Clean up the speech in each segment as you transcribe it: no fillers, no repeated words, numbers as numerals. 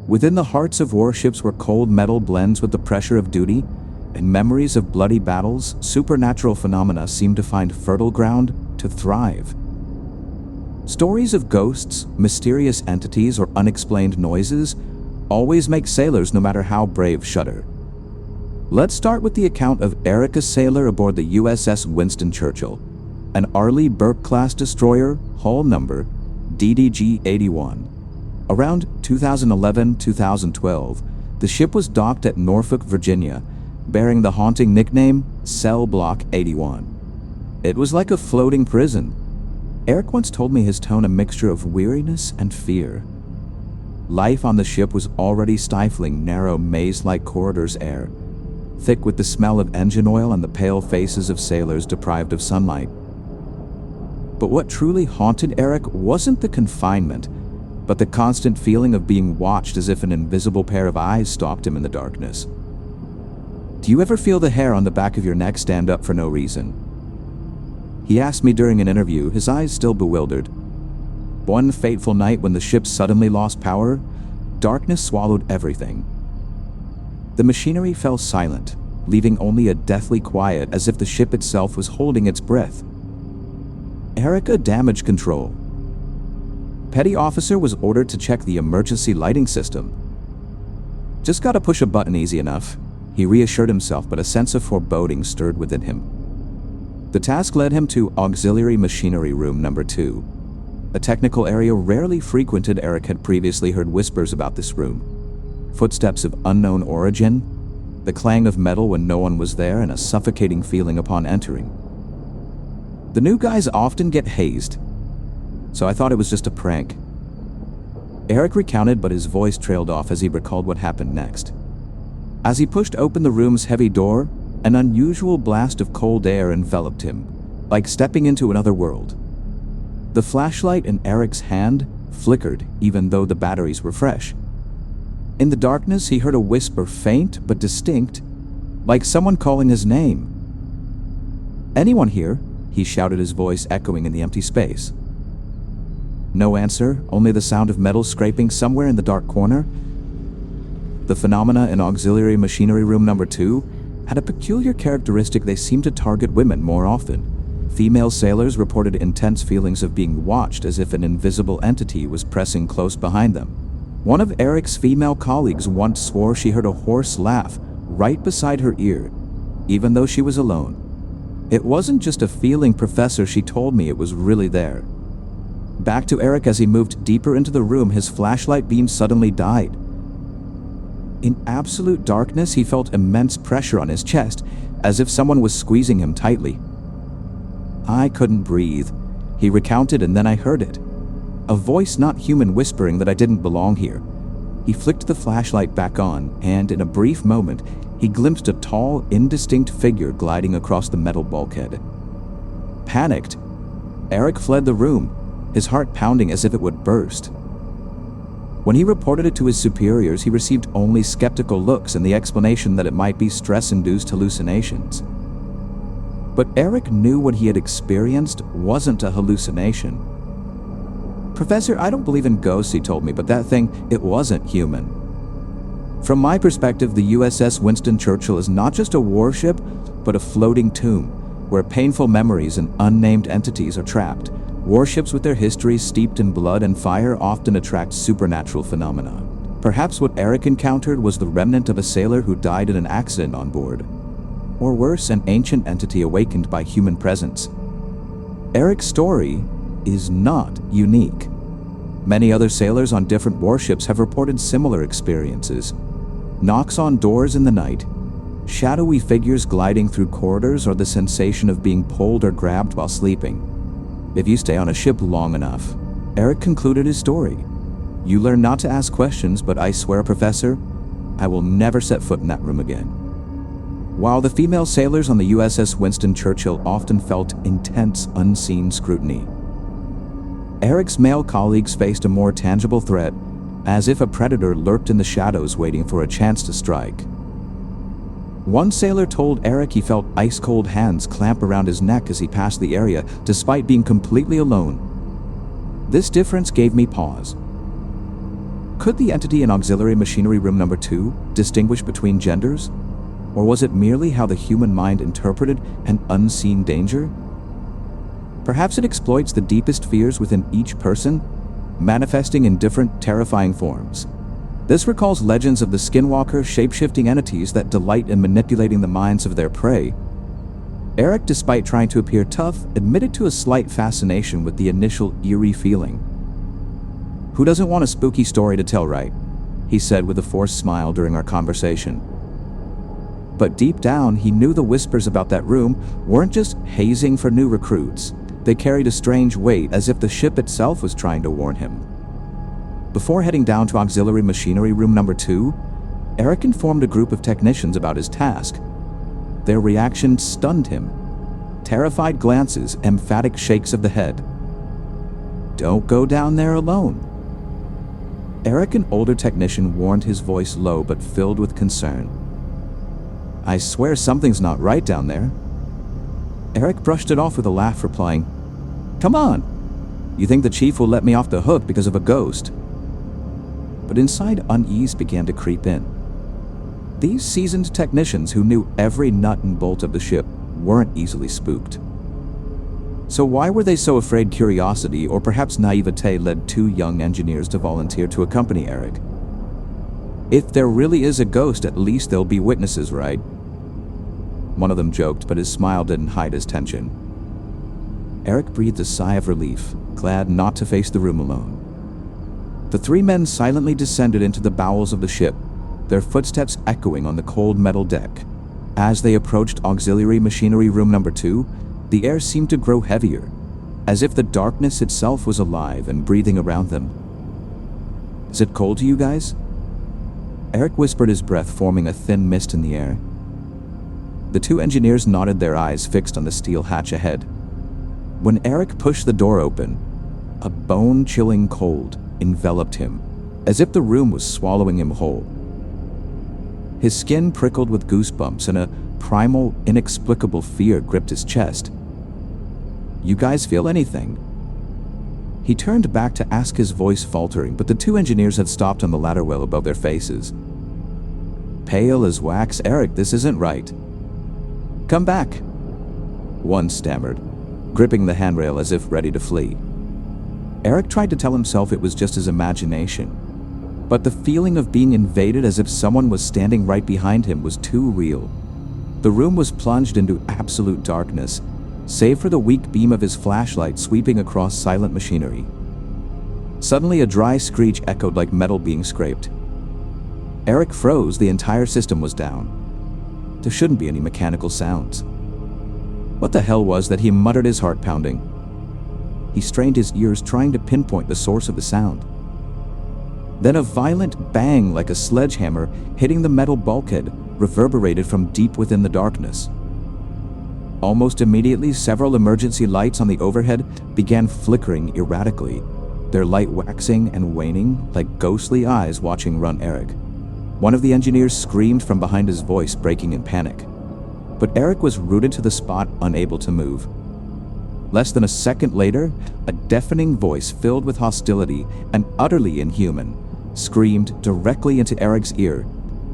Within the hearts of warships where cold metal blends with the pressure of duty and memories of bloody battles, supernatural phenomena seem to find fertile ground to thrive. Stories of ghosts, mysterious entities, or unexplained noises always make sailors, no matter how brave, shudder. Let's start with the account of Eric, a sailor aboard the USS Winston Churchill, an Arleigh Burke-class destroyer, hull number DDG-81. Around 2011-2012, the ship was docked at Norfolk, Virginia, bearing the haunting nickname Cell Block 81. It was like a floating prison. Eric once told me his tone a mixture of weariness and fear. Life on the ship was already stifling narrow maze-like corridors air, thick with the smell of engine oil and the pale faces of sailors deprived of sunlight. But what truly haunted Eric wasn't the confinement, but the constant feeling of being watched as if an invisible pair of eyes stalked him in the darkness. Do you ever feel the hair on the back of your neck stand up for no reason? He asked me during an interview, his eyes still bewildered. One fateful night when the ship suddenly lost power, darkness swallowed everything. The machinery fell silent, leaving only a deathly quiet as if the ship itself was holding its breath. Eric, a damage control. Petty officer was ordered to check the emergency lighting system. Just gotta push a button easy enough, he reassured himself, but a sense of foreboding stirred within him. The task led him to auxiliary machinery room number 2. A technical area rarely frequented. Eric had previously heard whispers about this room. Footsteps of unknown origin, the clang of metal when no one was there, and a suffocating feeling upon entering. The new guys often get hazed, so I thought it was just a prank. Eric recounted, but his voice trailed off as he recalled what happened next. As he pushed open the room's heavy door, an unusual blast of cold air enveloped him, like stepping into another world. The flashlight in Eric's hand flickered even though the batteries were fresh. In the darkness, he heard a whisper, faint but distinct, like someone calling his name. "Anyone here?" he shouted, his voice echoing in the empty space. No answer, only the sound of metal scraping somewhere in the dark corner. The phenomena in auxiliary machinery room number 2 had a peculiar characteristic. They seemed to target women more often. Female sailors reported intense feelings of being watched, as if an invisible entity was pressing close behind them. One of Eric's female colleagues once swore she heard a hoarse laugh right beside her ear, even though she was alone. It wasn't just a feeling, Professor, she told me, it was really there. Back to Eric as he moved deeper into the room, his flashlight beam suddenly died. In absolute darkness, he felt immense pressure on his chest, as if someone was squeezing him tightly. I couldn't breathe, he recounted, and then I heard it. A voice not human whispering that I didn't belong here. He flicked the flashlight back on, and in a brief moment, he glimpsed a tall, indistinct figure gliding across the metal bulkhead. Panicked, Eric fled the room, his heart pounding as if it would burst. When he reported it to his superiors, he received only skeptical looks and the explanation that it might be stress-induced hallucinations. But Eric knew what he had experienced wasn't a hallucination. Professor, I don't believe in ghosts, he told me, but that thing, it wasn't human. From my perspective, the USS Winston Churchill is not just a warship, but a floating tomb, where painful memories and unnamed entities are trapped. Warships with their histories steeped in blood and fire often attract supernatural phenomena. Perhaps what Eric encountered was the remnant of a sailor who died in an accident on board. Or worse, an ancient entity awakened by human presence. Eric's story is not unique. Many other sailors on different warships have reported similar experiences. Knocks on doors in the night, shadowy figures gliding through corridors, or the sensation of being pulled or grabbed while sleeping. If you stay on a ship long enough, Eric concluded his story, you learn not to ask questions, but I swear, Professor, I will never set foot in that room again. While the female sailors on the USS Winston Churchill often felt intense, unseen scrutiny, Eric's male colleagues faced a more tangible threat, as if a predator lurked in the shadows waiting for a chance to strike. One sailor told Eric he felt ice-cold hands clamp around his neck as he passed the area, despite being completely alone. This difference gave me pause. Could the entity in auxiliary machinery room number 2 distinguish between genders? Or was it merely how the human mind interpreted an unseen danger? Perhaps it exploits the deepest fears within each person, manifesting in different terrifying forms. This recalls legends of the Skinwalker shape-shifting entities that delight in manipulating the minds of their prey. Eric, despite trying to appear tough, admitted to a slight fascination with the initial eerie feeling. "Who doesn't want a spooky story to tell, right?" he said with a forced smile during our conversation. But deep down, he knew the whispers about that room weren't just hazing for new recruits. They carried a strange weight, as if the ship itself was trying to warn him. Before heading down to auxiliary machinery room number 2, Eric informed a group of technicians about his task. Their reaction stunned him. Terrified glances, emphatic shakes of the head. "Don't go down there alone." Eric, an older technician, warned, his voice low but filled with concern. "I swear something's not right down there." Eric brushed it off with a laugh, replying, "Come on. You think the chief will let me off the hook because of a ghost?" But inside, unease began to creep in. These seasoned technicians who knew every nut and bolt of the ship weren't easily spooked. So why were they so afraid? Curiosity, or perhaps naivete, led 2 young engineers to volunteer to accompany Eric. "If there really is a ghost, at least there'll be witnesses, right?" One of them joked, but his smile didn't hide his tension. Eric breathed a sigh of relief, glad not to face the room alone. The 3 men silently descended into the bowels of the ship, their footsteps echoing on the cold metal deck. As they approached auxiliary machinery room number 2, the air seemed to grow heavier, as if the darkness itself was alive and breathing around them. "Is it cold to you guys?" Eric whispered, his breath forming a thin mist in the air. The 2 engineers nodded, their eyes fixed on the steel hatch ahead. When Eric pushed the door open, a bone-chilling cold enveloped him, as if the room was swallowing him whole. His skin prickled with goosebumps, and a primal, inexplicable fear gripped his chest. "You guys feel anything?" He turned back to ask, his voice faltering, but the 2 engineers had stopped on the ladder well above their faces. Pale as wax. "Eric, this isn't right." "Come back," one stammered, gripping the handrail as if ready to flee. Eric tried to tell himself it was just his imagination, but the feeling of being invaded as if someone was standing right behind him was too real. The room was plunged into absolute darkness, save for the weak beam of his flashlight sweeping across silent machinery. Suddenly, a dry screech echoed like metal being scraped. Eric froze. The entire system was down. There shouldn't be any mechanical sounds. What the hell was that? He muttered, his heart pounding. He strained his ears, trying to pinpoint the source of the sound. Then a violent bang, like a sledgehammer hitting the metal bulkhead, reverberated from deep within the darkness. Almost immediately, several emergency lights on the overhead began flickering erratically, their light waxing and waning like ghostly eyes watching run Eric. One of the engineers screamed from behind, his voice breaking in panic. But Eric was rooted to the spot, unable to move. Less than a second later, a deafening voice filled with hostility and utterly inhuman screamed directly into Eric's ear,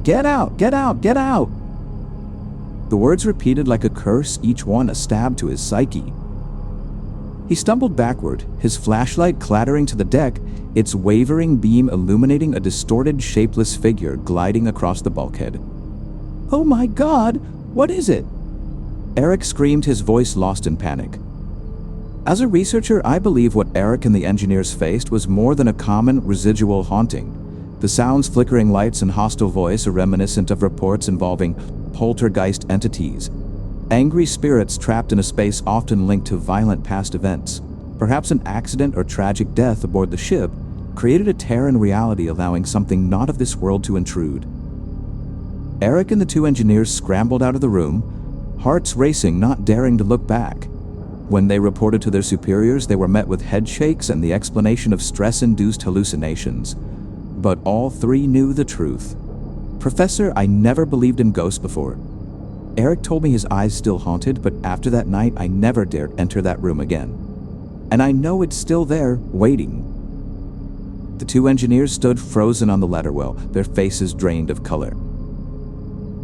"Get out! Get out! Get out!" The words repeated like a curse, each one a stab to his psyche. He stumbled backward, his flashlight clattering to the deck, its wavering beam illuminating a distorted, shapeless figure gliding across the bulkhead. "Oh my God! What is it?" Eric screamed, his voice lost in panic. As a researcher, I believe what Eric and the engineers faced was more than a common residual haunting. The sounds, flickering lights, and hostile voice are reminiscent of reports involving poltergeist entities, angry spirits trapped in a space often linked to violent past events. Perhaps an accident or tragic death aboard the ship created a tear in reality, allowing something not of this world to intrude. Eric and the 2 engineers scrambled out of the room, hearts racing, not daring to look back. When they reported to their superiors, they were met with head shakes and the explanation of stress-induced hallucinations. But all 3 knew the truth. "Professor, I never believed in ghosts before. Eric told me his eyes still haunted, but after that night, I never dared enter that room again. And I know it's still there, waiting." The two engineers stood frozen on the ladder well, their faces drained of color.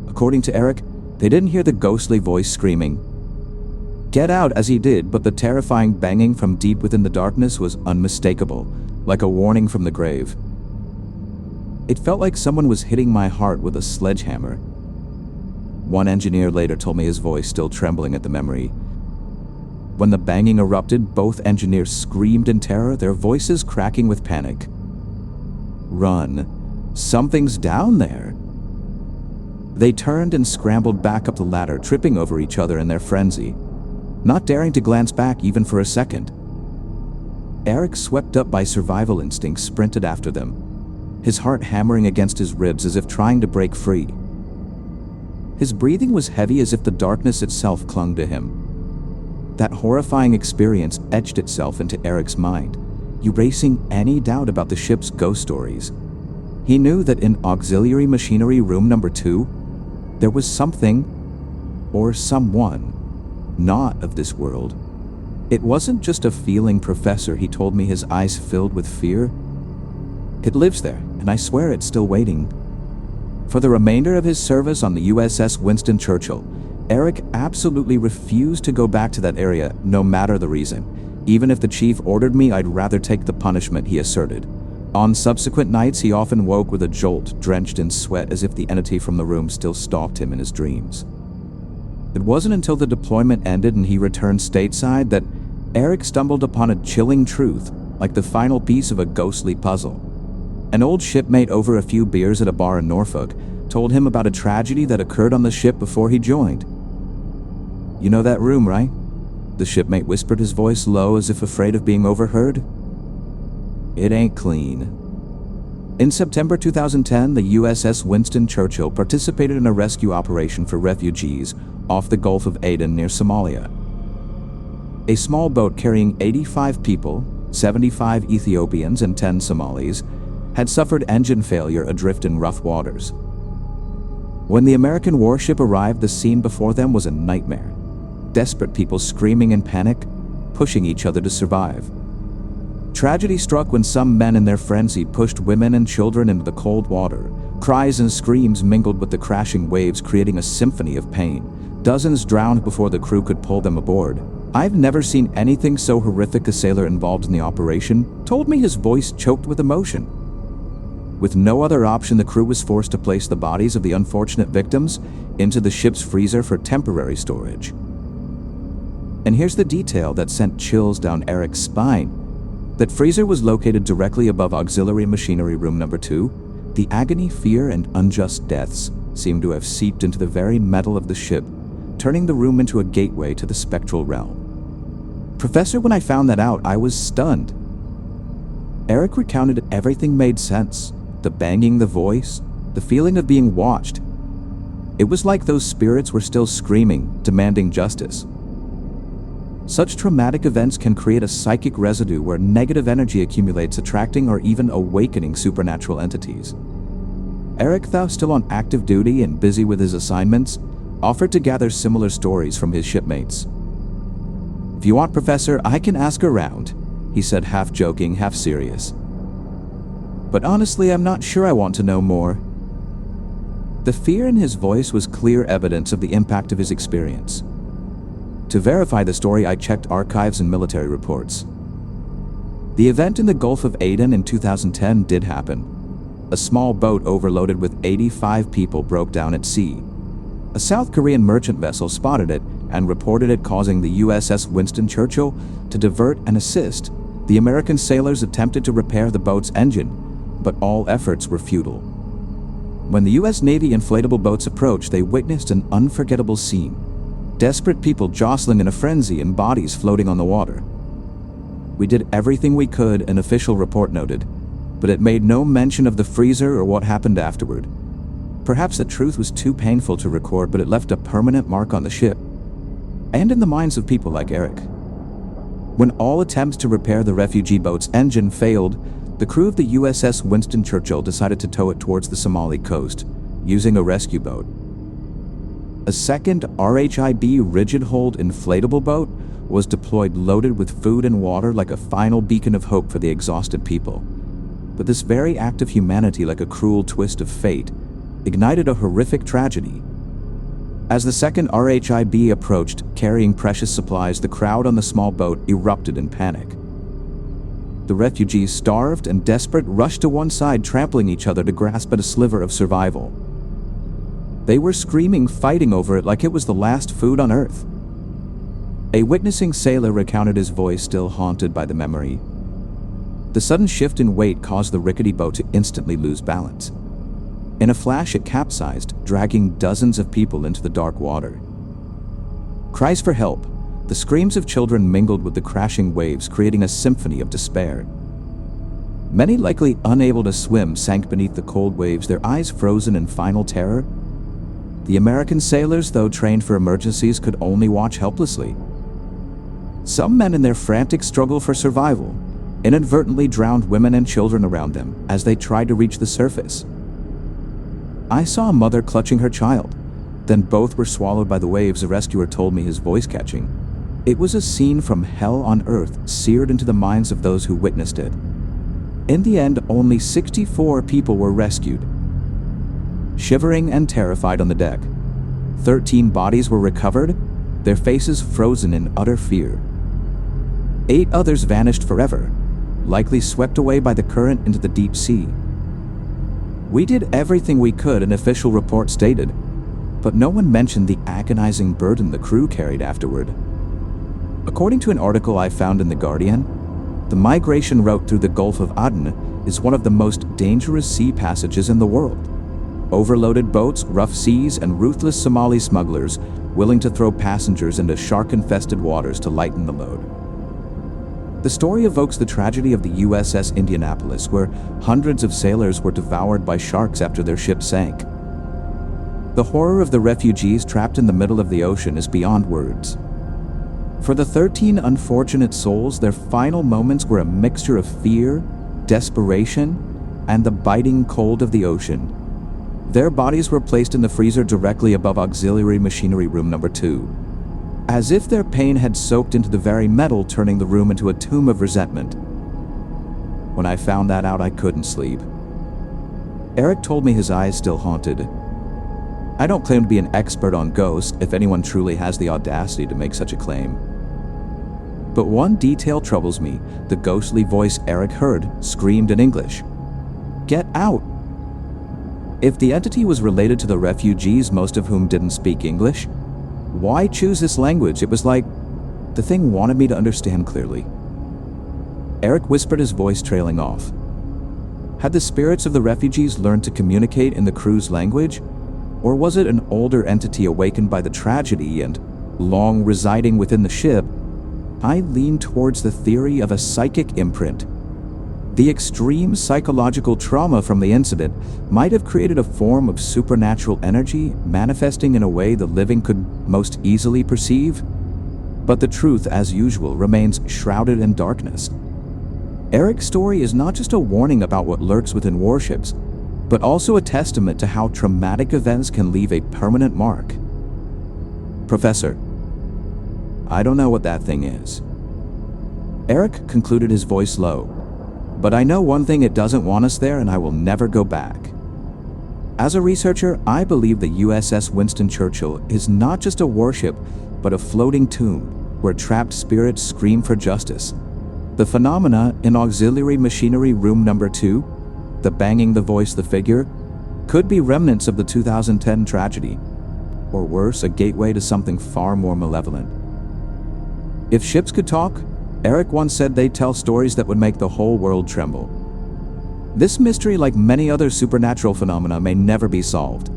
According to Eric, they didn't hear the ghostly voice screaming, "Get out," as he did, but the terrifying banging from deep within the darkness was unmistakable, like a warning from the grave. It felt like someone was hitting my heart with a sledgehammer. One engineer later told me, his voice still trembling at the memory. When the banging erupted, both engineers screamed in terror, their voices cracking with panic. "Run. Something's down there." They turned and scrambled back up the ladder, tripping over each other in their frenzy, not daring to glance back even for a second. Eric, swept up by survival instincts, sprinted after them, his heart hammering against his ribs as if trying to break free. His breathing was heavy as if the darkness itself clung to him. That horrifying experience etched itself into Eric's mind, erasing any doubt about the ship's ghost stories. He knew that in auxiliary machinery room number 2, there was something, or someone, not of this world. It wasn't just a feeling, Professor, he told me, his eyes filled with fear. It lives there, and I swear it's still waiting. For the remainder of his service on the USS Winston Churchill, Eric absolutely refused to go back to that area, no matter the reason. Even if the chief ordered me, I'd rather take the punishment, he asserted. On subsequent nights, he often woke with a jolt, drenched in sweat, as if the entity from the room still stalked him in his dreams. It wasn't until the deployment ended and he returned stateside that Eric stumbled upon a chilling truth, like the final piece of a ghostly puzzle. An old shipmate over a few beers at a bar in Norfolk told him about a tragedy that occurred on the ship before he joined. "You know that room, right?" The shipmate whispered, his voice low as if afraid of being overheard. "It ain't clean." In September 2010, the USS Winston Churchill participated in a rescue operation for refugees off the Gulf of Aden near Somalia. A small boat carrying 85 people, 75 Ethiopians and 10 Somalis, had suffered engine failure adrift in rough waters. When the American warship arrived, the scene before them was a nightmare. Desperate people screaming in panic, pushing each other to survive. Tragedy struck when some men in their frenzy pushed women and children into the cold water. Cries and screams mingled with the crashing waves, creating a symphony of pain. Dozens drowned before the crew could pull them aboard. "I've never seen anything so horrific," a sailor involved in the operation told me, his voice choked with emotion. With no other option, the crew was forced to place the bodies of the unfortunate victims into the ship's freezer for temporary storage. And here's the detail that sent chills down Eric's spine. That freezer was located directly above auxiliary machinery room number 2. The agony, fear, and unjust deaths seemed to have seeped into the very metal of the ship, turning the room into a gateway to the spectral realm. "Professor, when I found that out, I was stunned." Eric recounted everything made sense. The banging, the voice, the feeling of being watched. It was like those spirits were still screaming, demanding justice. Such traumatic events can create a psychic residue where negative energy accumulates, attracting or even awakening supernatural entities. Eric, though still on active duty and busy with his assignments, offered to gather similar stories from his shipmates. "If you want, Professor, I can ask around," he said, half joking, half serious. "But honestly, I'm not sure I want to know more." The fear in his voice was clear evidence of the impact of his experience. To verify the story, I checked archives and military reports. The event in the Gulf of Aden in 2010 did happen. A small boat overloaded with 85 people broke down at sea. A South Korean merchant vessel spotted it and reported it, causing the USS Winston Churchill to divert and assist. The American sailors attempted to repair the boat's engine, but all efforts were futile. When the U.S. Navy inflatable boats approached, they witnessed an unforgettable scene. Desperate people jostling in a frenzy and bodies floating on the water. "We did everything we could," an official report noted, "but it made no mention of the freezer or what happened afterward. Perhaps the truth was too painful to record, but it left a permanent mark on the ship, and in the minds of people like Eric." When all attempts to repair the refugee boat's engine failed, the crew of the USS Winston Churchill decided to tow it towards the Somali coast, using a rescue boat. A second RHIB rigid-hold inflatable boat was deployed, loaded with food and water, like a final beacon of hope for the exhausted people. But this very act of humanity, like a cruel twist of fate, ignited a horrific tragedy. As the second RHIB approached, carrying precious supplies, the crowd on the small boat erupted in panic. The refugees, starved and desperate, rushed to one side, trampling each other to grasp at a sliver of survival. They were screaming, fighting over it like it was the last food on earth. A witnessing sailor recounted his voice still haunted by the memory. The sudden shift in weight caused the rickety boat to instantly lose balance. In a flash, it capsized, dragging dozens of people into the dark water. Cries for help, the screams of children mingled with the crashing waves, creating a symphony of despair. Many, likely unable to swim, sank beneath the cold waves, their eyes frozen in final terror. The American sailors, though trained for emergencies, could only watch helplessly. Some men, in their frantic struggle for survival, inadvertently drowned women and children around them as they tried to reach the surface. I saw a mother clutching her child, then both were swallowed by the waves, a rescuer told me, his voice catching. It was a scene from hell on earth, seared into the minds of those who witnessed it. In the end, only 64 people were rescued. Shivering and terrified on the deck, 13 bodies were recovered, their faces frozen in utter fear. 8 others vanished forever, likely swept away by the current into the deep sea. We did everything we could, an official report stated, but no one mentioned the agonizing burden the crew carried afterward. According to an article I found in The Guardian, the migration route through the Gulf of Aden is one of the most dangerous sea passages in the world. Overloaded boats, rough seas, and ruthless Somali smugglers willing to throw passengers into shark-infested waters to lighten the load. The story evokes the tragedy of the USS Indianapolis, where hundreds of sailors were devoured by sharks after their ship sank. The horror of the refugees trapped in the middle of the ocean is beyond words. For the 13 unfortunate souls, their final moments were a mixture of fear, desperation, and the biting cold of the ocean. Their bodies were placed in the freezer directly above auxiliary machinery room number 2. As if their pain had soaked into the very metal, turning the room into a tomb of resentment. When I found that out, I couldn't sleep. Eric told me his eyes still haunted. I don't claim to be an expert on ghosts, if anyone truly has the audacity to make such a claim. But one detail troubles me. The ghostly voice Eric heard screamed in English, "Get out!" If the entity was related to the refugees, most of whom didn't speak English, why choose this language? It was like the thing wanted me to understand clearly. Eric whispered, his voice trailing off. Had the spirits of the refugees learned to communicate in the crew's language? Or was it an older entity awakened by the tragedy and long residing within the ship? I lean towards the theory of a psychic imprint. The extreme psychological trauma from the incident might have created a form of supernatural energy manifesting in a way the living could most easily perceive. But the truth, as usual, remains shrouded in darkness. Eric's story is not just a warning about what lurks within warships, but also a testament to how traumatic events can leave a permanent mark. Professor, I don't know what that thing is. Eric concluded, his voice low. But I know one thing, it doesn't want us there, and I will never go back. As a researcher, I believe the USS Winston Churchill is not just a warship, but a floating tomb where trapped spirits scream for justice. The phenomena in auxiliary machinery room number 2, the banging, the voice, the figure, could be remnants of the 2010 tragedy, or worse, a gateway to something far more malevolent. If ships could talk, Eric once said they'd tell stories that would make the whole world tremble. This mystery, like many other supernatural phenomena, may never be solved.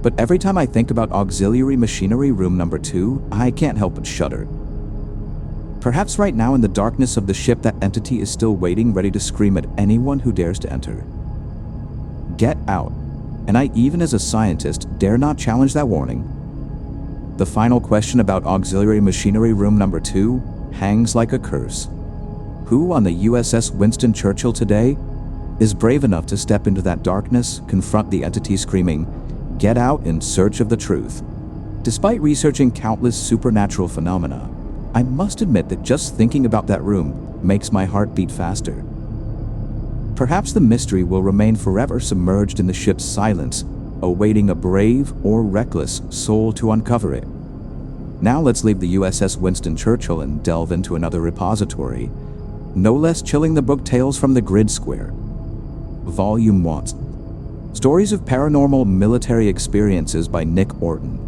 But every time I think about auxiliary machinery room number 2, I can't help but shudder. Perhaps right now in the darkness of the ship, that entity is still waiting, ready to scream at anyone who dares to enter. Get out. And I, even as a scientist, dare not challenge that warning. The final question about auxiliary machinery room number 2 hangs like a curse. Who on the USS Winston Churchill today is brave enough to step into that darkness, confront the entity screaming, "Get out," in search of the truth? Despite researching countless supernatural phenomena, I must admit that just thinking about that room makes my heart beat faster. Perhaps the mystery will remain forever submerged in the ship's silence, awaiting a brave or reckless soul to uncover it. Now let's leave the USS Winston Churchill and delve into another repository, no less chilling the book Tales from the Grid Square. Volume 1. Stories of Paranormal Military Experiences by Nick Orton.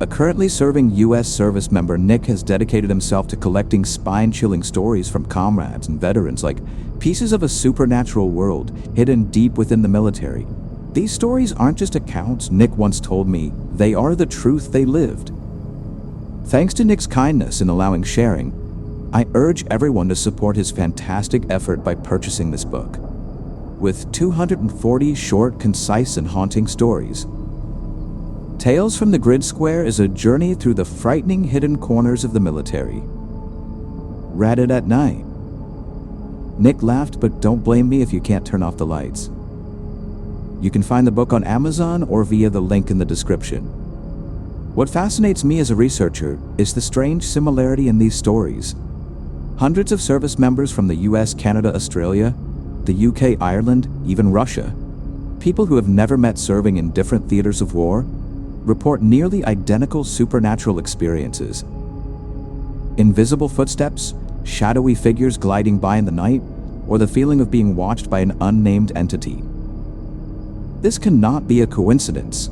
A currently serving U.S. service member, Nick has dedicated himself to collecting spine-chilling stories from comrades and veterans like pieces of a supernatural world hidden deep within the military. These stories aren't just accounts, Nick once told me, they are the truth they lived. Thanks to Nick's kindness in allowing sharing, I urge everyone to support his fantastic effort by purchasing this book. With 240 short, concise, and haunting stories, Tales from the Grid Square is a journey through the frightening hidden corners of the military. Read it at night. Nick laughed, but don't blame me if you can't turn off the lights. You can find the book on Amazon or via the link in the description. What fascinates me as a researcher is the strange similarity in these stories. Hundreds of service members from the US, Canada, Australia, the UK, Ireland, even Russia, people who have never met serving in different theaters of war, report nearly identical supernatural experiences. Invisible footsteps, shadowy figures gliding by in the night, or the feeling of being watched by an unnamed entity. This cannot be a coincidence.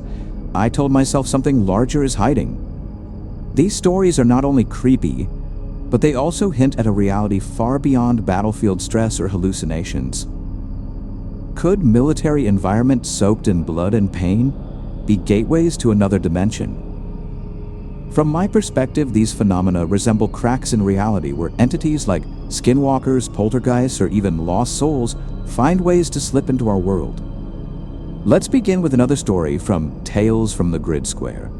I told myself something larger is hiding. These stories are not only creepy, but they also hint at a reality far beyond battlefield stress or hallucinations. Could military environments soaked in blood and pain be gateways to another dimension? From my perspective, these phenomena resemble cracks in reality where entities like skinwalkers, poltergeists, or even lost souls find ways to slip into our world. Let's begin with another story from Tales from the Grid Square.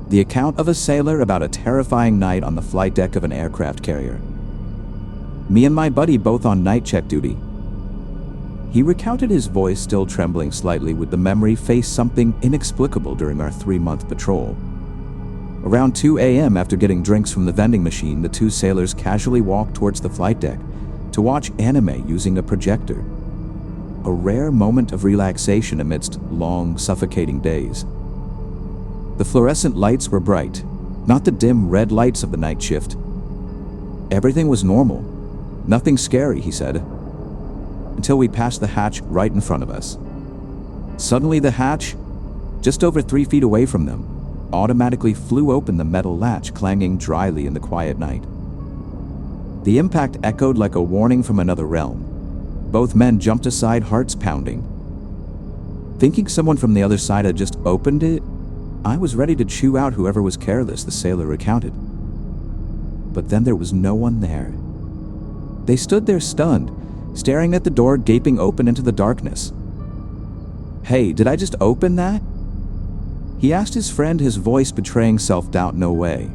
The account of a sailor about a terrifying night on the flight deck of an aircraft carrier. Me and my buddy both on night check duty. He recounted, his voice still trembling slightly with the memory faced something inexplicable during our 3-month patrol. Around 2 a.m. after getting drinks from the vending machine, the two sailors casually walked towards the flight deck to watch anime using a projector. A rare moment of relaxation amidst long, suffocating days. The fluorescent lights were bright, not the dim red lights of the night shift. Everything was normal, nothing scary, he said, until we passed the hatch right in front of us. Suddenly the hatch, just over 3 feet away from them, automatically flew open, the metal latch clanging dryly in the quiet night. The impact echoed like a warning from another realm. Both men jumped aside, hearts pounding. Thinking someone from the other side had just opened it, I was ready to chew out whoever was careless, the sailor recounted. But then there was no one there. They stood there stunned, staring at the door gaping open into the darkness. "Hey, did I just open that?" he asked his friend, his voice betraying self-doubt. "No way."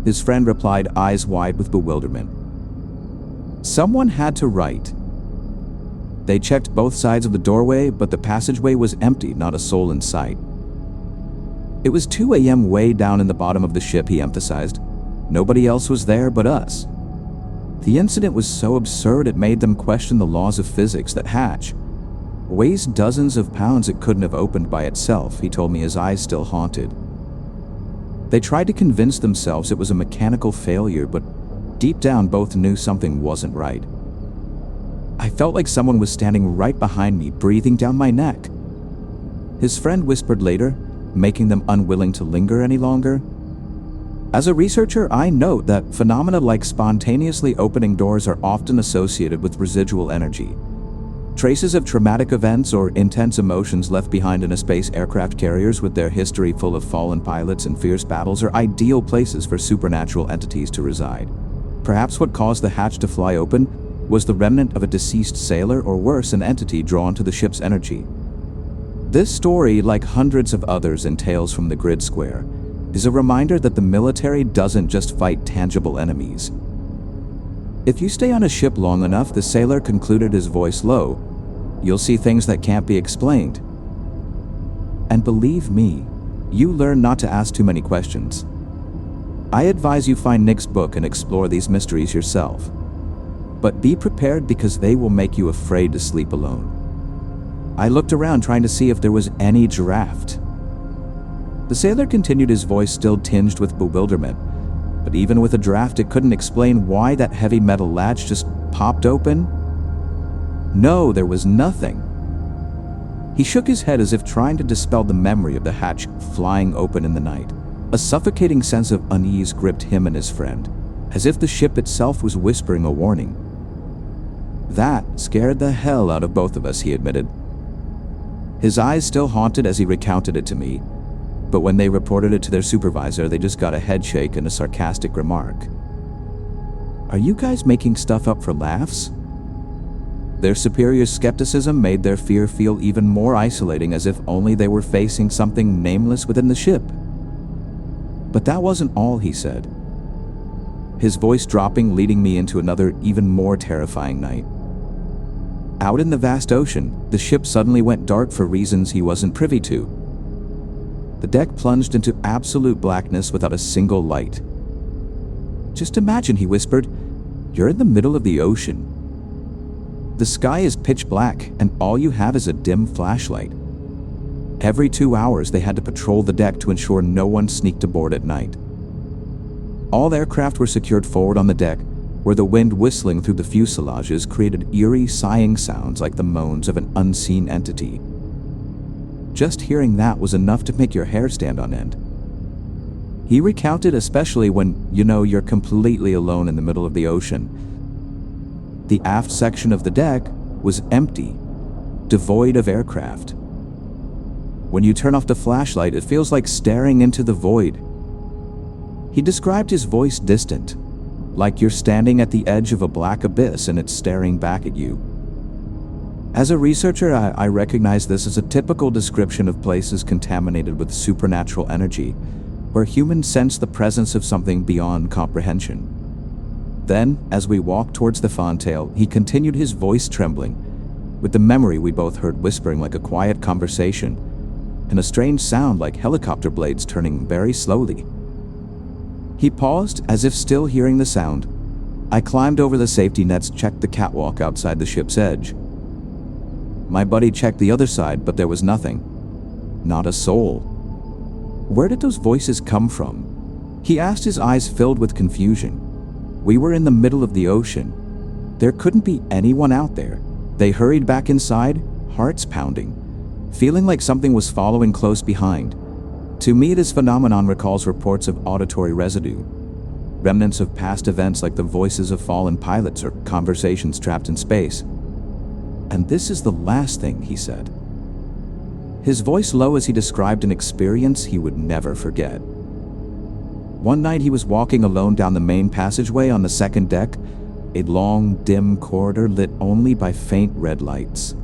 His friend replied, eyes wide with bewilderment. "Someone had to write." They checked both sides of the doorway, but the passageway was empty, not a soul in sight. It was 2 a.m. way down in the bottom of the ship, he emphasized. Nobody else was there but us. The incident was so absurd it made them question the laws of physics. That hatch weighs dozens of pounds. It couldn't have opened by itself, he told me, his eyes still haunted. They tried to convince themselves it was a mechanical failure, but deep down both knew something wasn't right. I felt like someone was standing right behind me, breathing down my neck. His friend whispered later, making them unwilling to linger any longer. As a researcher, I note that phenomena like spontaneously opening doors are often associated with residual energy. Traces of traumatic events or intense emotions left behind in a space aircraft carriers with their history full of fallen pilots and fierce battles are ideal places for supernatural entities to reside. Perhaps what caused the hatch to fly open was the remnant of a deceased sailor, or worse, an entity drawn to the ship's energy. This story, like hundreds of others in Tales from the Grid Square, is a reminder that the military doesn't just fight tangible enemies. If you stay on a ship long enough, the sailor concluded, his voice low, you'll see things that can't be explained. And believe me, you learn not to ask too many questions. I advise you find Nick's book and explore these mysteries yourself. but be prepared because they will make you afraid to sleep alone. I looked around trying to see if there was any draft. The sailor continued, his voice still tinged with bewilderment, but even with a draft it couldn't explain why that heavy metal latch just popped open. No, there was nothing. He shook his head as if trying to dispel the memory of the hatch flying open in the night. A suffocating sense of unease gripped him and his friend, as if the ship itself was whispering a warning. That scared the hell out of both of us, he admitted. His eyes still haunted as he recounted it to me, but when they reported it to their supervisor, they just got a head shake and a sarcastic remark. Are you guys making stuff up for laughs? Their superior's skepticism made their fear feel even more isolating, as if only they were facing something nameless within the ship. But that wasn't all, he said, his voice dropping, leading me into another, even more terrifying night. Out in the vast ocean, the ship suddenly went dark for reasons he wasn't privy to. The deck plunged into absolute blackness without a single light. Just imagine, he whispered, you're in the middle of the ocean. The sky is pitch black, and all you have is a dim flashlight. Every 2 hours, they had to patrol the deck to ensure no one sneaked aboard at night. All aircraft were secured forward on the deck, where the wind whistling through the fuselages created eerie sighing sounds like the moans of an unseen entity. Just hearing that was enough to make your hair stand on end. He recounted, especially when, you're completely alone in the middle of the ocean. The aft section of the deck was empty, devoid of aircraft. When you turn off the flashlight, it feels like staring into the void. He described his voice distant, like you're standing at the edge of a black abyss and it's staring back at you. As a researcher, I recognize this as a typical description of places contaminated with supernatural energy, where humans sense the presence of something beyond comprehension. Then, as we walked towards the fantail, he continued, his voice trembling, with the memory we both heard whispering like a quiet conversation, and a strange sound like helicopter blades turning very slowly. He paused, as if still hearing the sound. I climbed over the safety nets, checked the catwalk outside the ship's edge. My buddy checked the other side, but there was nothing. Not a soul. Where did those voices come from? He asked, his eyes filled with confusion. We were in the middle of the ocean. There couldn't be anyone out there. They hurried back inside, hearts pounding, feeling like something was following close behind. To me, this phenomenon recalls reports of auditory residue, remnants of past events like the voices of fallen pilots or conversations trapped in space. And this is the last thing, he said, his voice low as he described an experience he would never forget. One night he was walking alone down the main passageway on the second deck, a long, dim corridor lit only by faint red lights.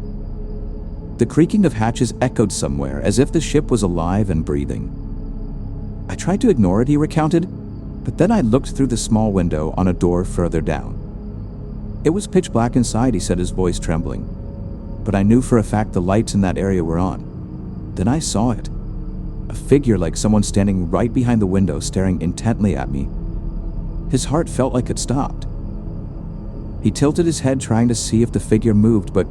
The creaking of hatches echoed somewhere, as if the ship was alive and breathing. I tried to ignore it, he recounted, but then I looked through the small window on a door further down. It was pitch black inside, he said, his voice trembling, but I knew for a fact the lights in that area were on. Then I saw it. A figure like someone standing right behind the window, staring intently at me. His heart felt like it stopped. He tilted his head, trying to see if the figure moved, but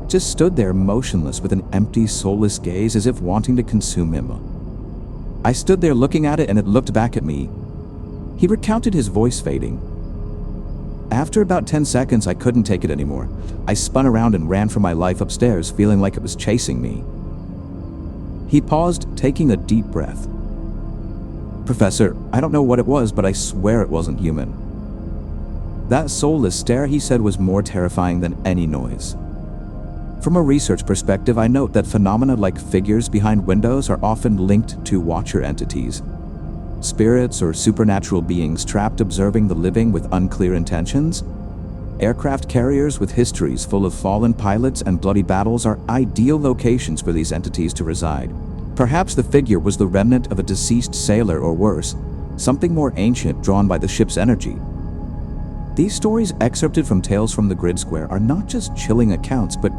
just stood there motionless with an empty, soulless gaze, as if wanting to consume him. I stood there looking at it, and it looked back at me. He recounted, his voice fading. After about 10 seconds, I couldn't take it anymore. I spun around and ran for my life upstairs, feeling like it was chasing me. He paused, taking a deep breath. Professor, I don't know what it was, but I swear it wasn't human. That soulless stare, he said, was more terrifying than any noise. From a research perspective, I note that phenomena like figures behind windows are often linked to watcher entities, spirits or supernatural beings trapped observing the living with unclear intentions. Aircraft carriers with histories full of fallen pilots and bloody battles are ideal locations for these entities to reside. Perhaps the figure was the remnant of a deceased sailor, or worse, something more ancient drawn by the ship's energy. These stories, excerpted from Tales from the Grid Square, are not just chilling accounts, but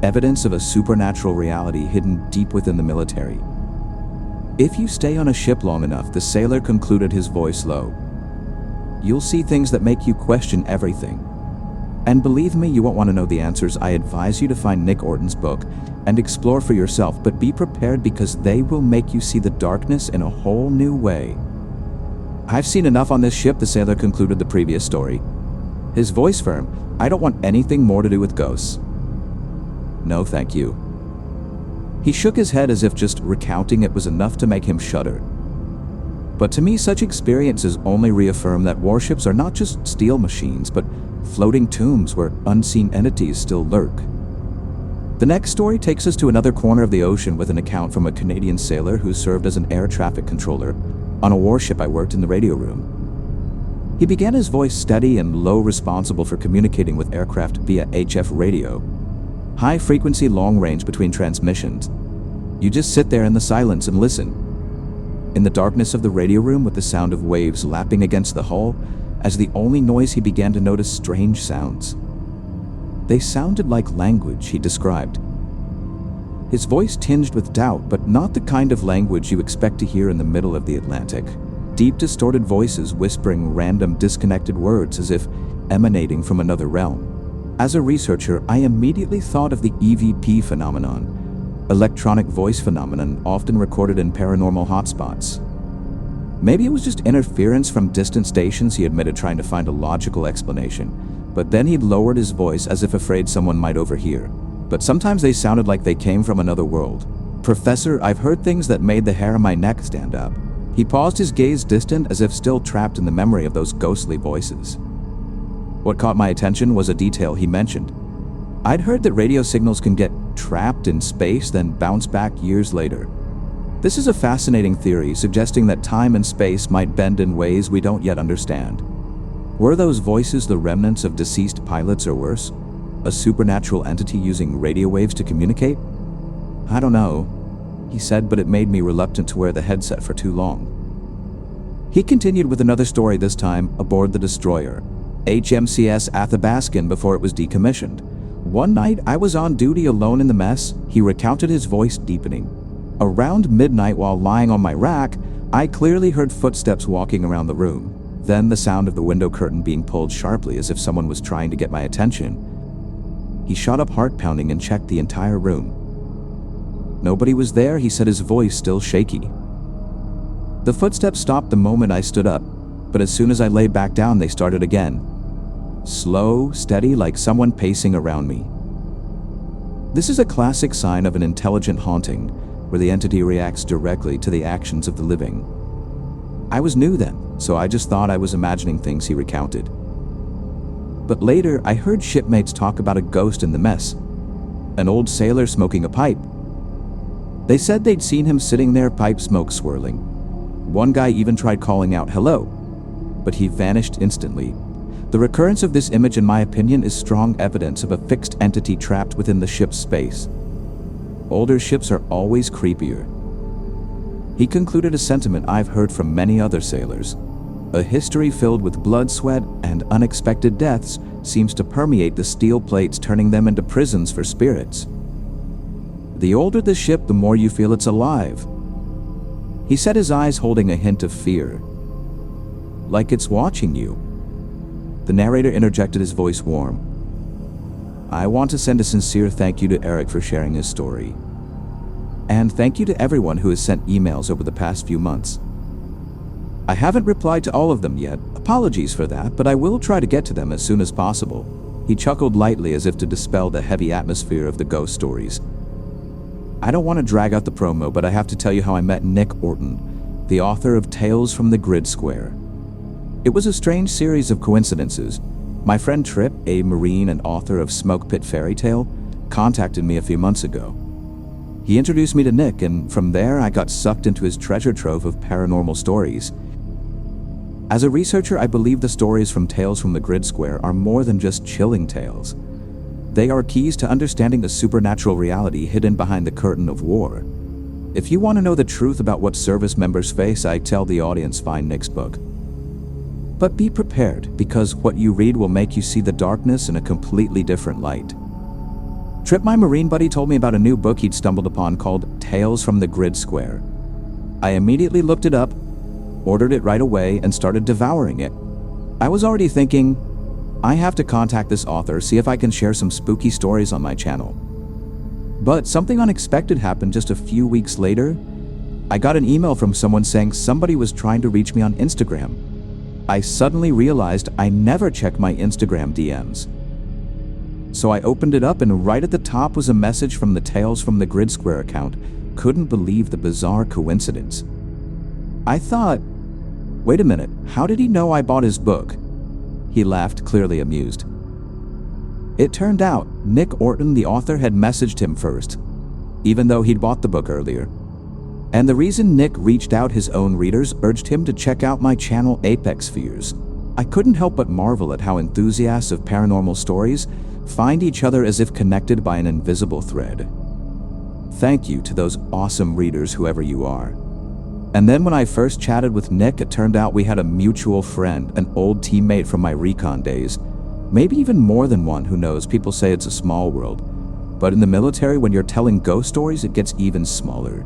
evidence of a supernatural reality hidden deep within the military. If you stay on a ship long enough, the sailor concluded, his voice low, you'll see things that make you question everything. And believe me, you won't want to know the answers. I advise you to find Nick Orton's book and explore for yourself, but be prepared because they will make you see the darkness in a whole new way. I've seen enough on this ship, the sailor concluded the previous story. His voice firm, I don't want anything more to do with ghosts. No, thank you. He shook his head as if just recounting it was enough to make him shudder. But to me, such experiences only reaffirm that warships are not just steel machines, but floating tombs where unseen entities still lurk. The next story takes us to another corner of the ocean with an account from a Canadian sailor who served as an air traffic controller on a warship I worked in the radio room. He began his voice steady and low, responsible for communicating with aircraft via HF radio. High frequency, long range between transmissions. You just sit there in the silence and listen. In the darkness of the radio room, with the sound of waves lapping against the hull, as the only noise, he began to notice strange sounds. They sounded like language, he described. His voice tinged with doubt, but not the kind of language you expect to hear in the middle of the Atlantic. Deep, distorted voices whispering random, disconnected words as if emanating from another realm. As a researcher, I immediately thought of the EVP phenomenon, electronic voice phenomenon often recorded in paranormal hotspots. Maybe it was just interference from distant stations, he admitted, trying to find a logical explanation. But then he'd lowered his voice as if afraid someone might overhear. But sometimes they sounded like they came from another world. Professor, I've heard things that made the hair on my neck stand up. He paused, his gaze distant, as if still trapped in the memory of those ghostly voices. What caught my attention was a detail he mentioned. I'd heard that radio signals can get trapped in space, then bounce back years later. This is a fascinating theory, suggesting that time and space might bend in ways we don't yet understand. Were those voices the remnants of deceased pilots, or worse, a supernatural entity using radio waves to communicate? I don't know, he said, but it made me reluctant to wear the headset for too long. He continued with another story, this time aboard the destroyer, HMCS Athabascan, before it was decommissioned. One night, I was on duty alone in the mess, he recounted, his voice deepening. Around midnight, while lying on my rack, I clearly heard footsteps walking around the room. Then the sound of the window curtain being pulled sharply as if someone was trying to get my attention. He shot up, heart pounding, and checked the entire room. Nobody was there, he said, his voice still shaky. The footsteps stopped the moment I stood up, but as soon as I lay back down, they started again. Slow, steady, like someone pacing around me. This is a classic sign of an intelligent haunting, where the entity reacts directly to the actions of the living. I was new then, so I just thought I was imagining things, he recounted. But later, I heard shipmates talk about a ghost in the mess, an old sailor smoking a pipe. They said they'd seen him sitting there, pipe smoke swirling. One guy even tried calling out hello, but he vanished instantly. The recurrence of this image, in my opinion, is strong evidence of a fixed entity trapped within the ship's space. Older ships are always creepier. He concluded a sentiment I've heard from many other sailors. A history filled with blood, sweat, and unexpected deaths seems to permeate the steel plates, turning them into prisons for spirits. The older the ship, the more you feel it's alive. He said, his eyes holding a hint of fear. Like it's watching you. The narrator interjected, his voice warm. I want to send a sincere thank you to Eric for sharing his story. And thank you to everyone who has sent emails over the past few months. I haven't replied to all of them yet, apologies for that, but I will try to get to them as soon as possible. He chuckled lightly as if to dispel the heavy atmosphere of the ghost stories. I don't want to drag out the promo, but I have to tell you how I met Nick Orton, the author of Tales from the Grid Square. It was a strange series of coincidences. My friend Trip, a Marine and author of Smoke Pit Fairy Tale, contacted me a few months ago. He introduced me to Nick, and from there I got sucked into his treasure trove of paranormal stories. As a researcher, I believe the stories from Tales from the Grid Square are more than just chilling tales. They are keys to understanding the supernatural reality hidden behind the curtain of war. If you want to know the truth about what service members face, I tell the audience, find Nick's book. But be prepared, because what you read will make you see the darkness in a completely different light. Trip, my Marine buddy, told me about a new book he'd stumbled upon called Tales from the Grid Square. I immediately looked it up, ordered it right away, and started devouring it. I was already thinking, I have to contact this author, see if I can share some spooky stories on my channel. But something unexpected happened just a few weeks later. I got an email from someone saying somebody was trying to reach me on Instagram. I suddenly realized I never check my Instagram DMs. So I opened it up, and right at the top was a message from the Tales from the Grid Square account. Couldn't believe the bizarre coincidence. I thought, wait a minute, how did he know I bought his book? He laughed, clearly amused. It turned out Nick Orton, the author, had messaged him first, even though he'd bought the book earlier. And the reason Nick reached out, his own readers urged him to check out my channel Apex Fears. I couldn't help but marvel at how enthusiasts of paranormal stories find each other as if connected by an invisible thread. Thank you to those awesome readers, whoever you are. And then when I first chatted with Nick, it turned out we had a mutual friend, an old teammate from my recon days. Maybe even more than one, who knows? People say it's a small world. But in the military, when you're telling ghost stories, it gets even smaller.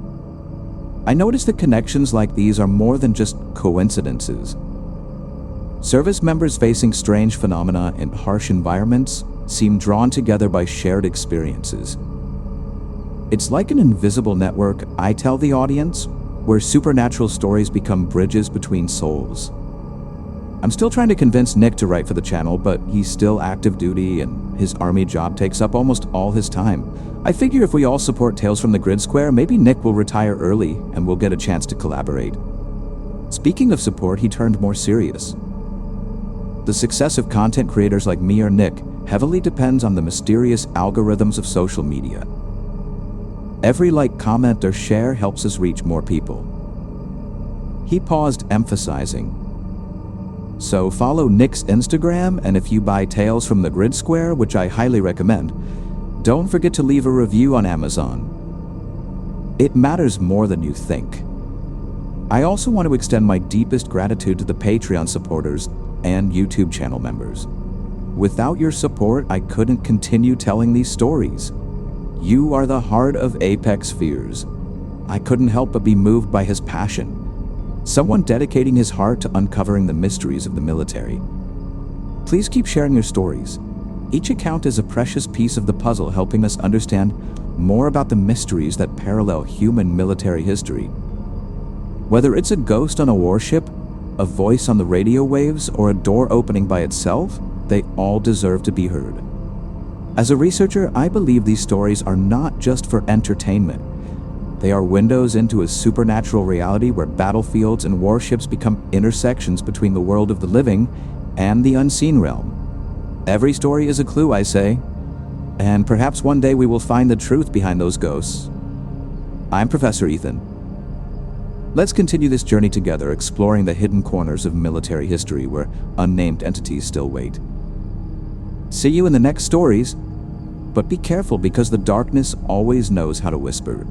I noticed that connections like these are more than just coincidences. Service members facing strange phenomena in harsh environments seem drawn together by shared experiences. It's like an invisible network, I tell the audience, where supernatural stories become bridges between souls. I'm still trying to convince Nick to write for the channel, but he's still active duty and his army job takes up almost all his time. I figure if we all support Tales from the Grid Square, maybe Nick will retire early and we'll get a chance to collaborate. Speaking of support, he turned more serious. The success of content creators like me or Nick heavily depends on the mysterious algorithms of social media. Every like, comment, or share helps us reach more people. He paused, emphasizing, so follow Nick's Instagram, and if you buy Tales from the Grid Square, which I highly recommend, don't forget to leave a review on Amazon. It matters more than you think. I also want to extend my deepest gratitude to the Patreon supporters and YouTube channel members. Without your support, I couldn't continue telling these stories. You are the heart of Apex Fears. I couldn't help but be moved by his passion. Someone dedicating his heart to uncovering the mysteries of the military. Please keep sharing your stories. Each account is a precious piece of the puzzle, helping us understand more about the mysteries that parallel human military history. Whether it's a ghost on a warship, a voice on the radio waves, or a door opening by itself, they all deserve to be heard. As a researcher, I believe these stories are not just for entertainment. They are windows into a supernatural reality where battlefields and warships become intersections between the world of the living and the unseen realm. Every story is a clue, I say, and perhaps one day we will find the truth behind those ghosts. I'm Professor Ethan. Let's continue this journey together, exploring the hidden corners of military history where unnamed entities still wait. See you in the next stories, but be careful because the darkness always knows how to whisper.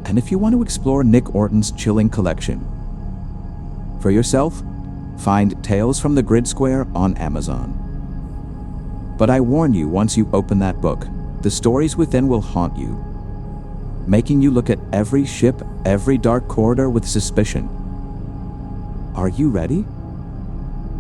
And if you want to explore Nick Orton's chilling collection for yourself, find Tales from the Grid Square on Amazon. But I warn you, once you open that book, the stories within will haunt you, making you look at every ship, every dark corridor with suspicion. Are you ready?